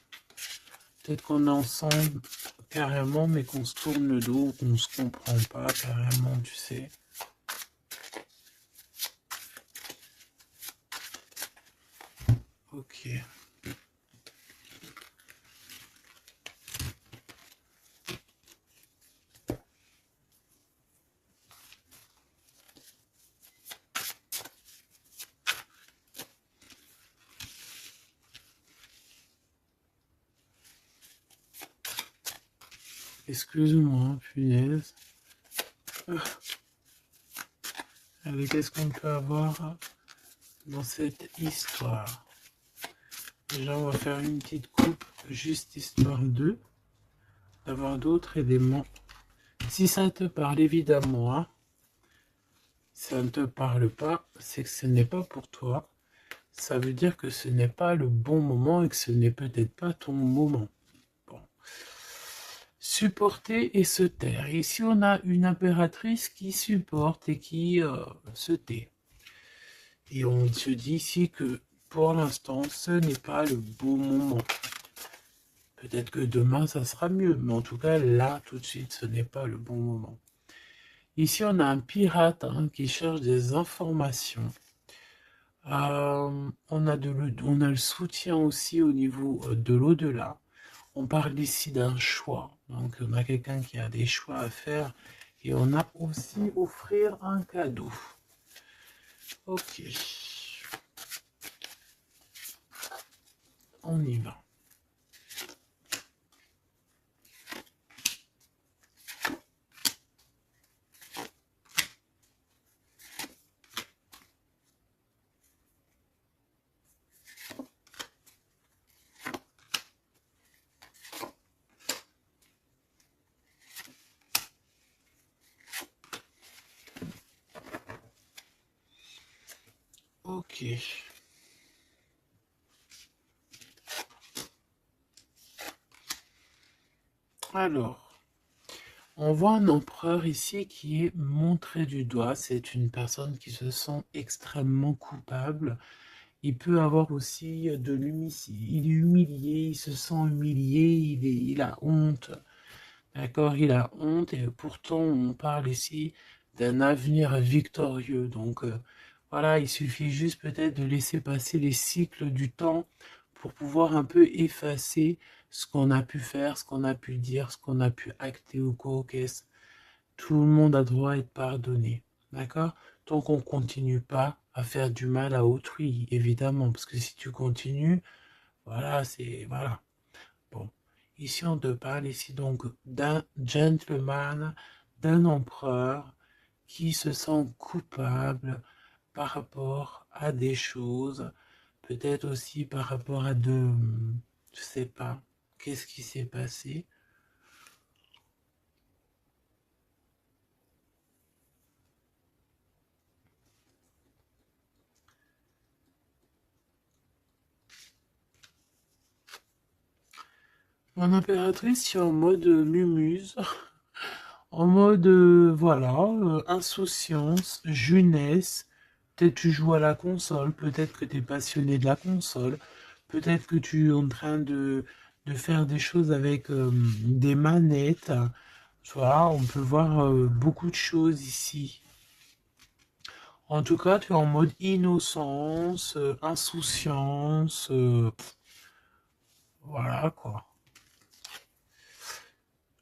Peut-être qu'on est ensemble carrément, mais qu'on se tourne le dos, qu'on se comprend pas carrément, tu sais. Ok. Excuse-moi, punaise. Allez, qu'est-ce qu'on peut avoir dans cette histoire? Déjà, on va faire une petite coupe, juste histoire d'avoir d'autres éléments. Si ça te parle, évidemment, hein. Si ça ne te parle pas, c'est que ce n'est pas pour toi. Ça veut dire que ce n'est pas le bon moment et que ce n'est peut-être pas ton moment. Bon. Supporter et se taire. Ici, on a une impératrice qui supporte et qui se tait. Et on se dit ici que pour l'instant, ce n'est pas le bon moment. Peut-être que demain, ça sera mieux. Mais en tout cas, là, tout de suite, ce n'est pas le bon moment. Ici, on a un pirate qui cherche des informations. On a le soutien aussi au niveau de l'au-delà. On parle ici d'un choix. Donc, on a quelqu'un qui a des choix à faire. Et on a aussi offrir un cadeau. Ok. On y va. Ok. Alors, on voit un empereur ici qui est montré du doigt. C'est une personne qui se sent extrêmement coupable. Il peut avoir aussi de l'humilité. Il est humilié, il se sent humilié, il a honte. D'accord, il a honte et pourtant on parle ici d'un avenir victorieux. Donc voilà, il suffit juste peut-être de laisser passer les cycles du temps pour pouvoir un peu effacer ce qu'on a pu faire, ce qu'on a pu dire, ce qu'on a pu acter ou quoi. Tout le monde a droit à être pardonné. D'accord? tant qu'on continue pas à faire du mal à autrui, évidemment, parce que si tu continues, voilà, c'est, voilà. Bon, ici on te parle ici donc d'un gentleman, d'un empereur qui se sent coupable par rapport à des choses, peut-être aussi par rapport à je sais pas, qu'est-ce qui s'est passé. Mon impératrice, c'est en mode mumuse, en mode, voilà, insouciance, jeunesse. Peut-être tu joues à la console, peut-être que tu es passionné de la console, peut-être que tu es en train de faire des choses avec des manettes. Voilà, on peut voir beaucoup de choses ici. En tout cas, tu es en mode innocence, insouciance, voilà quoi.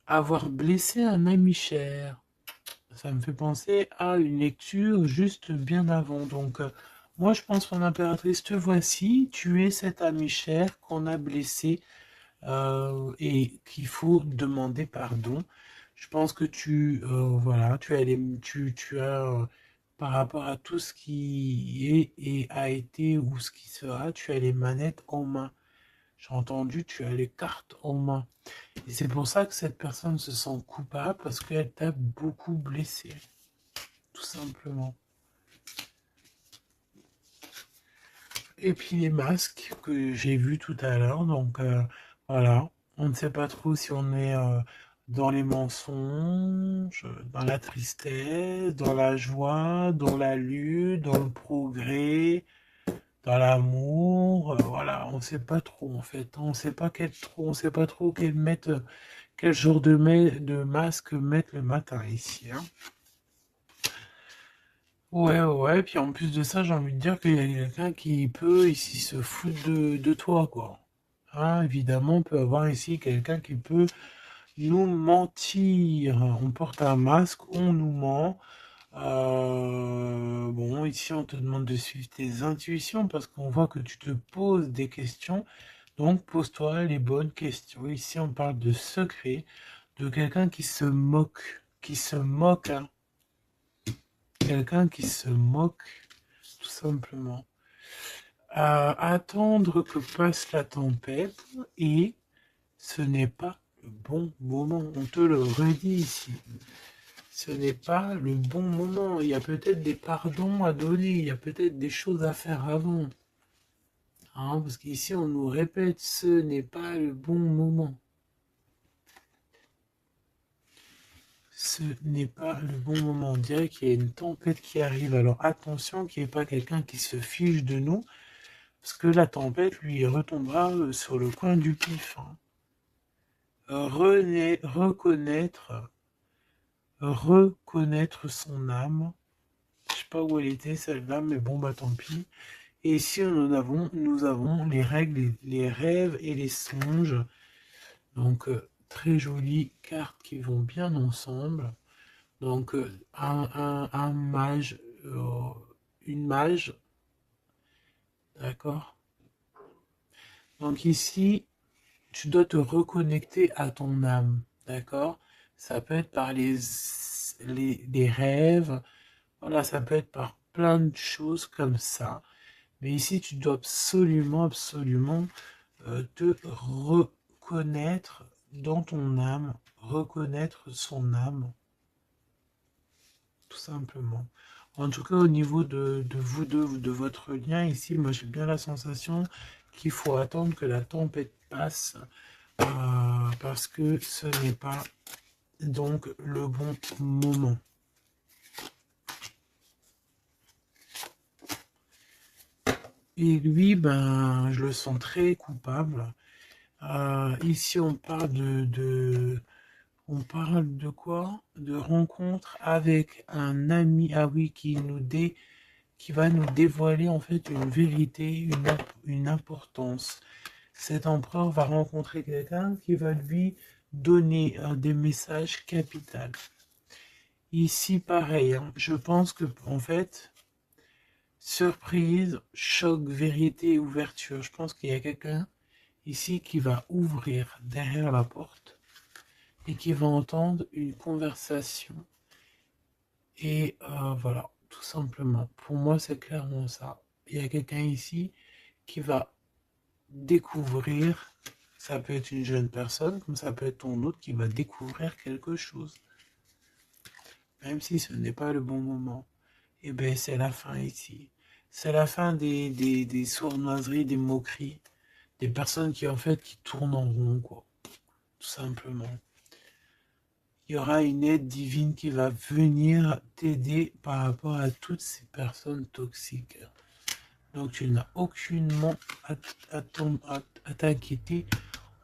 Avoir blessé un ami cher. Ça me fait penser à une lecture juste bien avant. Donc, moi, je pense, mon impératrice, te voici. Tu es cet ami cher qu'on a blessé et qu'il faut demander pardon. Je pense que voilà, tu as, par rapport à tout ce qui est et a été ou ce qui sera, tu as les manettes en main. J'ai entendu, tu as les cartes en main. Et c'est pour ça que cette personne se sent coupable parce qu'elle t'a beaucoup blessé, tout simplement. Et puis les masques que j'ai vus tout à l'heure, donc voilà, on ne sait pas trop si on est dans les mensonges, dans la tristesse, dans la joie, dans la lutte, dans le progrès, dans l'amour, voilà, on ne sait pas trop en fait, on sait pas trop quel genre de masque mettre le matin ici, hein. Ouais, ouais, puis en plus de ça, j'ai envie de dire qu'il y a quelqu'un qui peut ici se foutre de toi, quoi. Hein, évidemment, on peut avoir ici quelqu'un qui peut nous mentir. On porte un masque, on nous ment. Bon, ici, on te demande de suivre tes intuitions parce qu'on voit que tu te poses des questions. Donc, pose-toi les bonnes questions. Ici, on parle de secret, de quelqu'un qui se moque, hein. Quelqu'un qui se moque, tout simplement. Attendre que passe la tempête et ce n'est pas le bon moment. On te le redit ici. Ce n'est pas le bon moment. Il y a peut-être des pardons à donner. Il y a peut-être des choses à faire avant. Hein, parce qu'ici, on nous répète, ce n'est pas le bon moment. Ce n'est pas le bon moment. On dirait qu'il y a une tempête qui arrive. Alors attention qu'il n'y ait pas quelqu'un qui se fiche de nous. Parce que la tempête lui retombera sur le coin du pif, hein. Reconnaître son âme. Je sais pas où elle était celle-là, mais bon bah tant pis. Et ici nous avons les règles, les rêves et les songes. Donc très jolies cartes qui vont bien ensemble. Donc un mage, une mage, d'accord. Donc ici, tu dois te reconnecter à ton âme, d'accord? Ça peut être par les rêves, voilà, ça peut être par plein de choses comme ça. Mais ici, tu dois absolument, absolument te reconnaître dans ton âme, reconnaître son âme, tout simplement. En tout cas, au niveau de vous deux, de votre lien ici, moi j'ai bien la sensation qu'il faut attendre que la tempête passe parce que ce n'est pas donc le bon moment. Et lui, ben, je le sens très coupable. Ici, on parle on parle de quoi? De rencontre avec un ami, ah oui, qui va nous dévoiler en fait une vérité, une importance. Cet empereur va rencontrer quelqu'un qui va lui donner des messages capitaux. Ici, pareil, hein. Je pense que, en fait, surprise, choc, vérité, ouverture. Je pense qu'il y a quelqu'un ici qui va ouvrir derrière la porte et qui va entendre une conversation. Et voilà, tout simplement. Pour moi, c'est clairement ça. Il y a quelqu'un ici qui va découvrir, ça peut être une jeune personne, comme ça peut être ton autre qui va découvrir quelque chose. Même si ce n'est pas le bon moment. Et bien, c'est la fin ici. C'est la fin des sournoiseries, des moqueries, des personnes qui, en fait, qui tournent en rond, quoi. Tout simplement. Il y aura une aide divine qui va venir t'aider par rapport à toutes ces personnes toxiques. Donc tu n'as aucunement à t'inquiéter.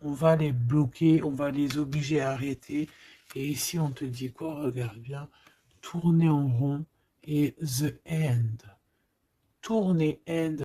On va les bloquer, on va les obliger à arrêter. Et ici on te dit quoi? Regarde bien. Tourner en rond et the end. Tourner end.